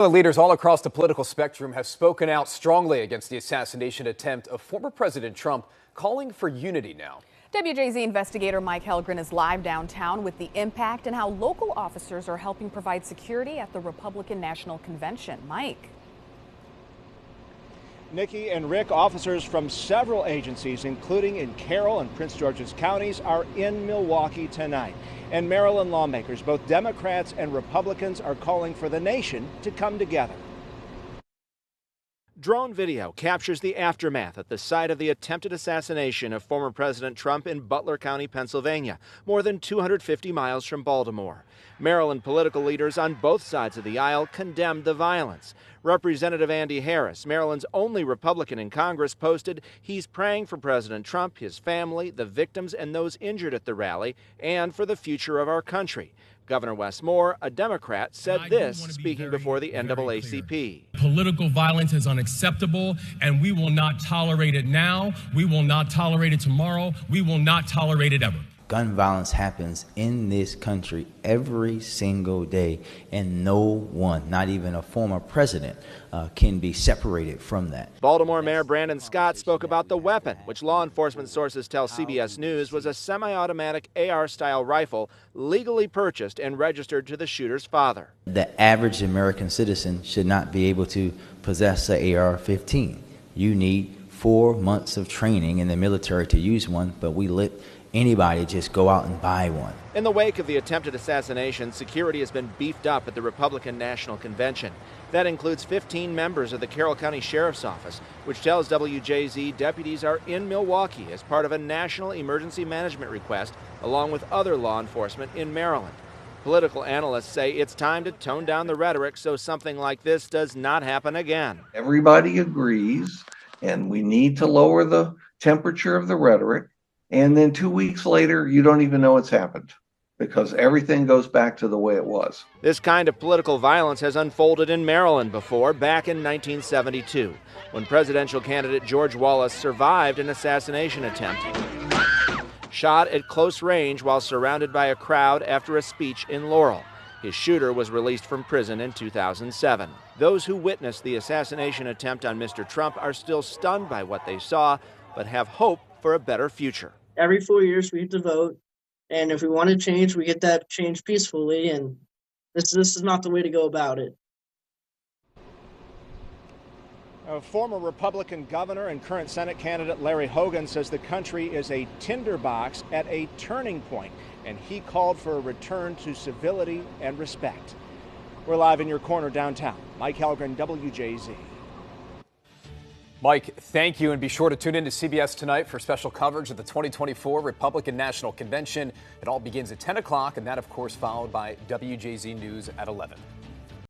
Leaders all across the political spectrum have spoken out strongly against the assassination attempt of former President Trump, calling for unity now. WJZ investigator Mike Helgren is live downtown with the impact and how local officers are helping provide security at the Republican National Convention. Mike. Nikki and Rick, officers from several agencies, including in Carroll and Prince George's counties, are in Milwaukee tonight. And Maryland lawmakers, both Democrats and Republicans, are calling for the nation to come together. Drone video captures the aftermath at the site of the attempted assassination of former President Trump in Butler County, Pennsylvania, more than 250 miles from Baltimore. Maryland political leaders on both sides of the aisle condemned the violence. Representative Andy Harris, Maryland's only Republican in Congress, posted he's praying for President Trump, his family, the victims, and those injured at the rally, and for the future of our country. Governor Wes Moore, a Democrat, said this, speaking before the NAACP. Political violence is unacceptable, and we will not tolerate it now. We will not tolerate it tomorrow. We will not tolerate it ever. Gun violence happens in this country every single day, and no one, not even a former president, can be separated from that. Baltimore Mayor Brandon Scott spoke about the weapon, which law enforcement sources tell CBS News was a semi-automatic AR-style rifle legally purchased and registered to the shooter's father. The average American citizen should not be able to possess an AR-15. You need 4 months of training in the military to use one, but we let anybody just go out and buy one. In the wake of the attempted assassination, security has been beefed up at the Republican National Convention. That includes 15 members of the Carroll County Sheriff's Office, which tells WJZ deputies are in Milwaukee as part of a national emergency management request, along with other law enforcement in Maryland. Political analysts say it's time to tone down the rhetoric so something like this does not happen again. Everybody agrees, and we need to lower the temperature of the rhetoric. And then 2 weeks later, you don't even know it's happened because everything goes back to the way it was. This kind of political violence has unfolded in Maryland before, back in 1972, when presidential candidate George Wallace survived an assassination attempt. Shot at close range while surrounded by a crowd after a speech in Laurel. His shooter was released from prison in 2007. Those who witnessed the assassination attempt on Mr. Trump are still stunned by what they saw, but have hope for a better future. Every 4 years we have to vote, and if we want to change, we get that change peacefully, and this is not the way to go about it. A former Republican governor and current Senate candidate Larry Hogan says the country is a tinderbox at a turning point, and he called for a return to civility and respect. We're live in your corner downtown. Mike Helgren, WJZ. Mike, thank you, and be sure to tune in to CBS tonight for special coverage of the 2024 Republican National Convention. It all begins at 10 o'clock, and that, of course, followed by WJZ News at 11.